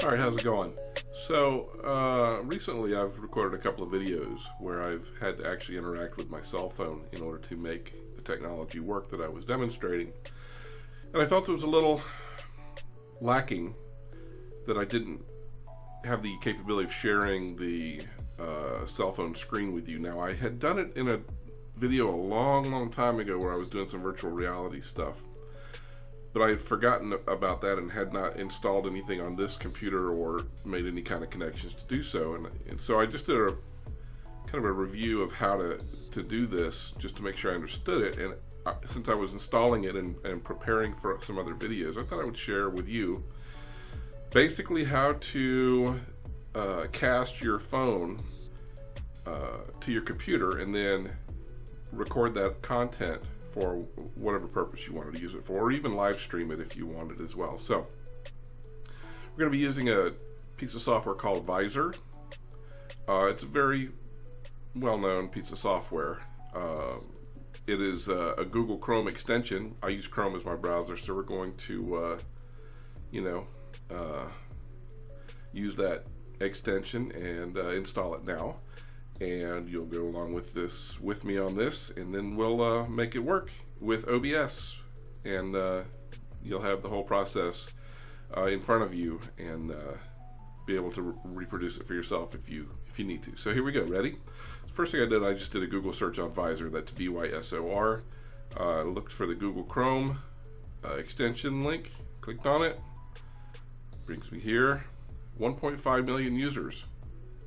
Alright, how's it going? So, recently I've recorded a couple of videos where I've had to actually interact with my cell phone in order to make the technology work that I was demonstrating. And I felt it was a little lacking that I didn't have the capability of sharing the cell phone screen with you. Now, I had done it in a video a long time ago where I was doing some virtual reality stuff. But I had forgotten about that and had not installed anything on this computer or made any kind of connections to do so. And so I just did a kind of a review of how to do this just to make sure I understood it. And since I was installing it and preparing for some other videos, I thought I would share with you basically how to cast your phone to your computer and then record that content for whatever purpose you wanted to use it for, or even live stream it if you wanted as well. So we're going to be using a piece of software called Vysor. It's a very well-known piece of software. It is a Google Chrome extension. I use Chrome as my browser, so we're going to use that extension and install it now. And you'll go along with me on this, and then we'll make it work with OBS, and you'll have the whole process in front of you and be able to reproduce it for yourself if you need to. So here we go. Ready? First thing I did, I just did a Google search on Vysor. That's Vysor. Looked for the Google Chrome extension link. Clicked on it. Brings me here. 1.5 million users.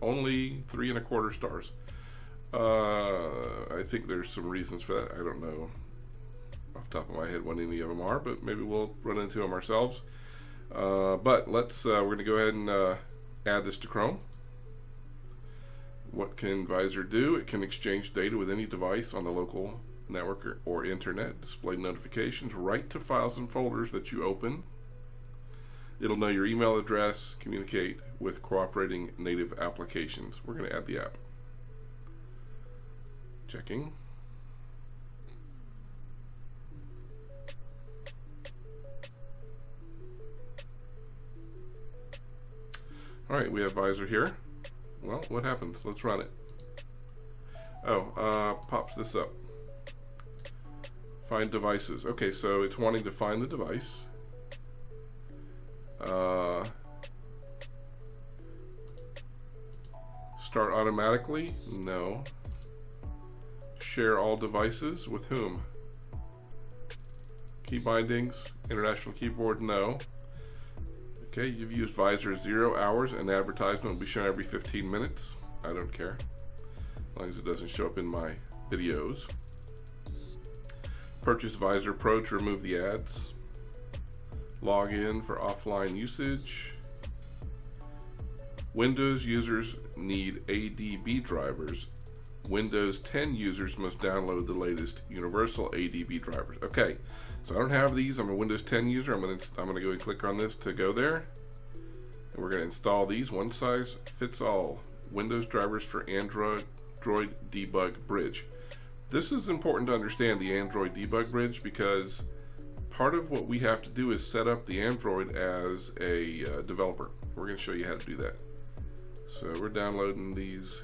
Only 3.25 stars. I think there's some reasons for that. I don't know off the top of my head what any of them are, but maybe we'll run into them ourselves. But let's we're going to go ahead and add this to Chrome. What can Vysor do? It can exchange data with any device on the local network or internet, display notifications, write to files and folders that you open. It'll know your email address, communicate with cooperating native applications. We're going to add the app. Checking. All right, we have Vysor here. Well, what happens? Let's run it. Oh, pops this up. Find devices. Okay, so it's wanting to find the device. Start automatically? No. Share all devices? With whom? Key bindings? International keyboard? No. Okay, you've used Vysor 0 hours. An advertisement will be shown every 15 minutes. I don't care, as long as it doesn't show up in my videos. Purchase Vysor Pro to remove the ads. Log in for offline usage. Windows users need ADB drivers. Windows 10 users must download the latest universal ADB drivers. Okay, so I don't have these. I'm a Windows 10 user. I'm gonna go and click on this to go there, and we're gonna install these. One size fits all. Windows drivers for Android Debug Bridge. This is important to understand, the Android Debug Bridge, because part of what we have to do is set up the Android as a developer. We're going to show you how to do that. So we're downloading these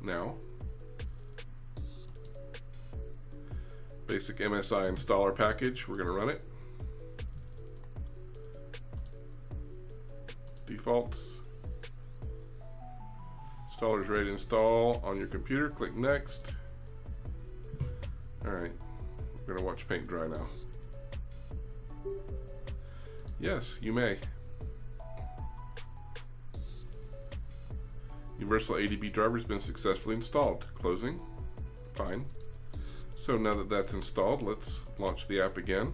now. Basic MSI installer package. We're going to run it. Defaults. Installer's ready to install on your computer. Click next. Alright, we're going to watch paint dry now. Yes, you may. Universal ADB driver has been successfully installed. Closing. Fine. So now that that's installed, let's launch the app again.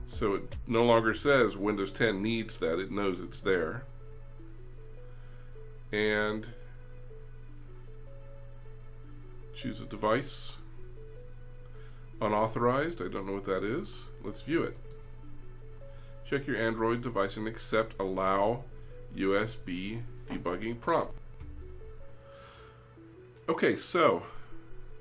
So it no longer says Windows 10 needs that. It knows it's there. And choose a device. Unauthorized. I don't know what that is. Let's view it. Check your Android device and accept allow USB debugging prompt. Okay, so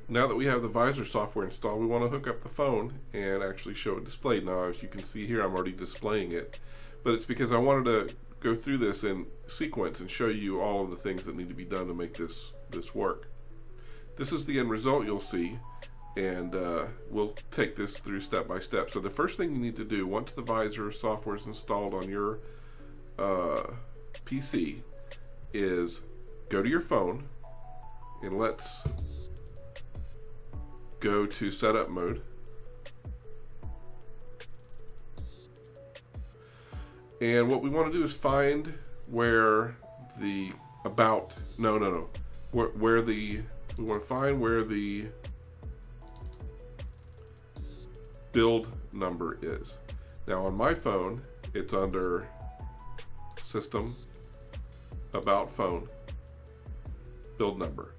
now that we have the Vysor software installed, we want to hook up the phone and actually show it displayed. Now, as you can see here, I'm already displaying it but it's because I wanted to go through this in sequence and show you all of the things that need to be done to make this work. This is the end result you'll see, and we'll take this through step by step. So the first thing you need to do, once the Vysor software is installed on your PC, is go to your phone, and let's go to setup mode. And what we want to do is find where the we want to find where the build number is. Now on my phone, it's under System, About Phone, Build Number.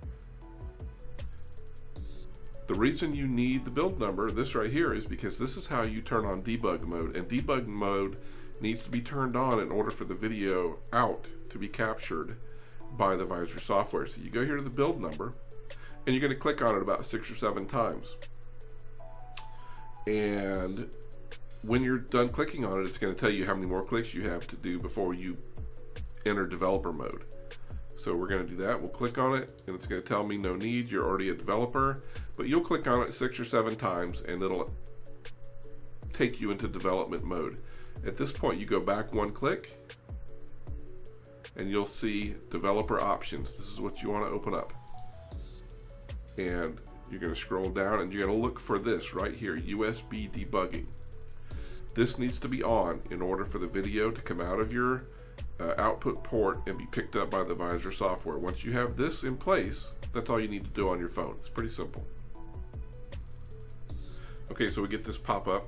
The reason you need the build number, this right here, is because this is how you turn on debug mode, and debug mode needs to be turned on in order for the video out to be captured by the Vysor software. So you go here to the build number, and you're going to click on it about 6 or 7 times. And when you're done clicking on it, it's going to tell you how many more clicks you have to do before you enter developer mode. So we're going to do that. We'll click on it, and it's going to tell me no need, you're already a developer. But you'll click on it 6 or 7 times, and it'll take you into development mode. At this point, you go back 1 click, and you'll see developer options. This is what you want to open up. And you're going to scroll down, and you're going to look for this right here, USB debugging. This needs to be on in order for the video to come out of your output port and be picked up by the Vysor software. Once you have this in place, that's all you need to do on your phone. It's pretty simple. Okay, so we get this pop up.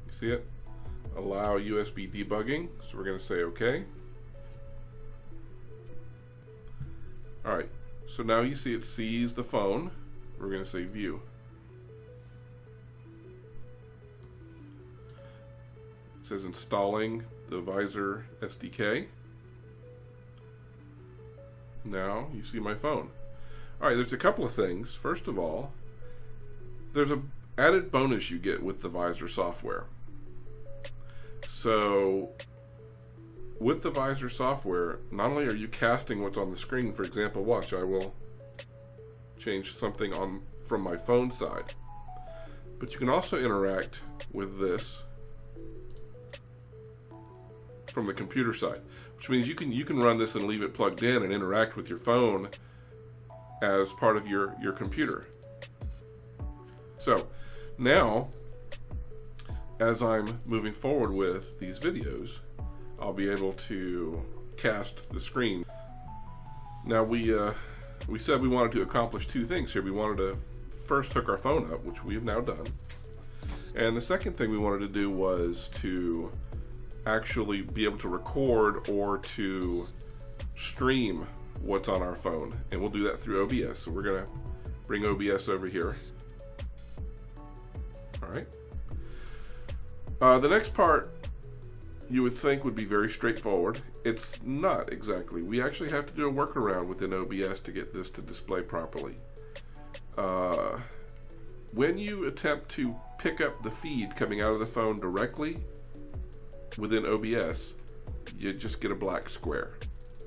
You see it? Allow USB debugging. So we're going to say OK. All right. So now you see it sees the phone. We're going to say View. It says installing the Vysor SDK. Now you see my phone. All right, there's a couple of things. First of all, there's an added bonus you get with the Vysor software. So with the Vysor software, not only are you casting what's on the screen, for example, watch, I will change something from my phone side, but you can also interact with this from the computer side, which means you can run this and leave it plugged in and interact with your phone as part of your computer. So now, as I'm moving forward with these videos, I'll be able to cast the screen. Now we said we wanted to accomplish 2 things here. We wanted to first hook our phone up, which we have now done, and the second thing we wanted to do was to actually be able to record or to stream what's on our phone, and we'll do that through OBS. So we're going to bring OBS over here. All right. The next part you would think would be very straightforward. It's not exactly. We actually have to do a workaround within OBS to get this to display properly. When you attempt to pick up the feed coming out of the phone directly within OBS, you just get a black square.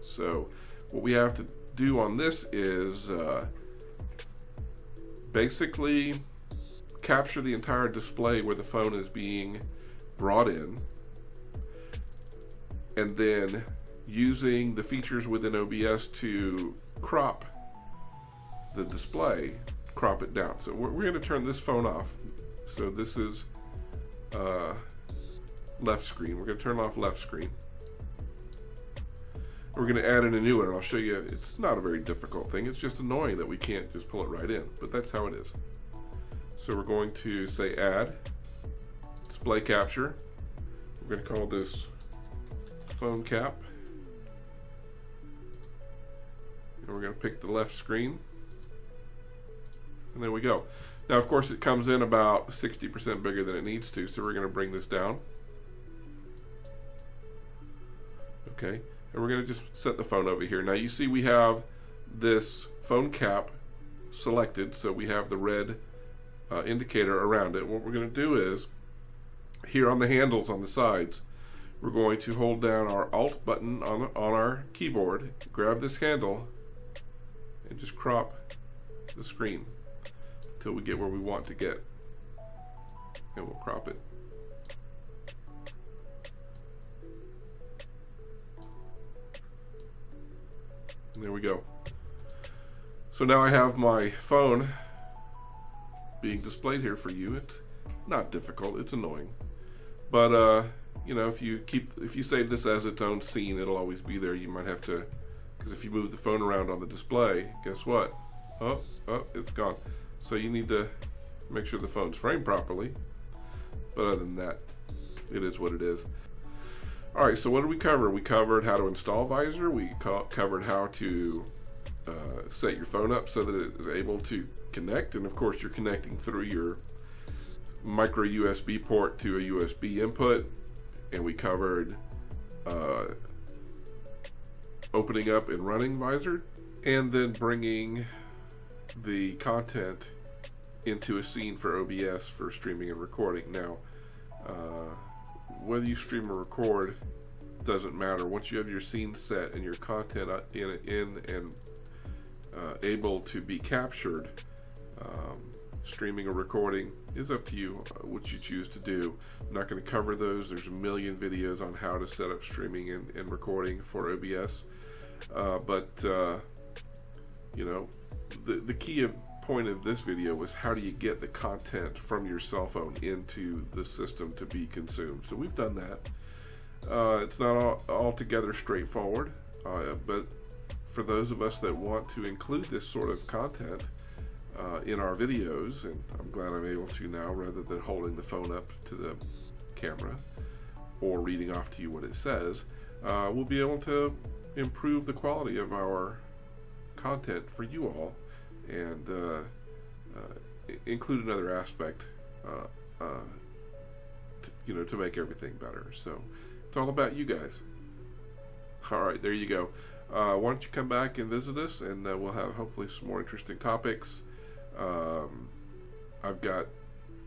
So what we have to do on this is basically capture the entire display where the phone is being brought in, and then using the features within OBS to crop the display, crop it down. So we're going to turn this phone off. So this is left screen. We're going to turn off left screen. We're going to add in a new one, and I'll show you. It's not a very difficult thing. It's just annoying that we can't just pull it right in, but that's how it is. So we're going to say add display capture. We're going to call this phone cap, and we're going to pick the left screen, and there we go. Now of course it comes in about 60% bigger than it needs to, so we're going to bring this down. Okay, and we're going to just set the phone over here. Now you see we have this phone cap selected, so we have the red indicator around it. What we're going to do is Here on the handles on the sides, we're going to hold down our Alt button on our keyboard, grab this handle, and just crop the screen until we get where we want to get. And we'll crop it. And there we go. So now I have my phone being displayed here for you. It's not difficult, it's annoying. But you know, if you save this as its own scene, it'll always be there. You might have to, because if you move the phone around on the display, guess what? Oh, it's gone. So you need to make sure the phone's framed properly. But other than that, it is what it is. Alright, so what did we cover? We covered how to install Vysor. We covered how to set your phone up so that it is able to connect. And of course, you're connecting through your micro USB port to a USB input. And we covered opening up and running Vysor, and then bringing the content into a scene for OBS for streaming and recording. Now, whether you stream or record doesn't matter. Once you have your scene set and your content in and able to be captured, streaming or recording is up to you what you choose to do. I'm not going to cover those. There's a million videos on how to set up streaming and recording for OBS. But you know, the key point of this video was how do you get the content from your cell phone into the system to be consumed. So we've done that. It's not altogether straightforward, but for those of us that want to include this sort of content in our videos, and I'm glad I'm able to now, rather than holding the phone up to the camera or reading off to you what it says, we'll be able to improve the quality of our content for you all, and include another aspect to make everything better. So it's all about you guys. Alright, there you go. Why don't you come back and visit us, and we'll have hopefully some more interesting topics. I've got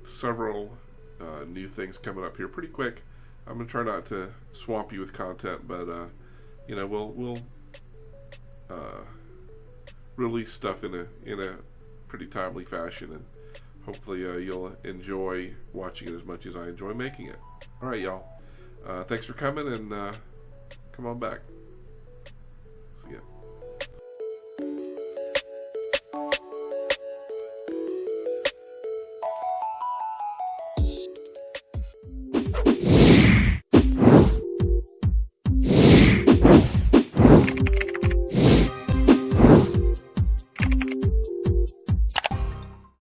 several new things coming up here pretty quick. I'm going to try not to swamp you with content, but you know, we'll release stuff in a pretty timely fashion, and hopefully you'll enjoy watching it as much as I enjoy making it. All right, y'all. Thanks for coming, and come on back.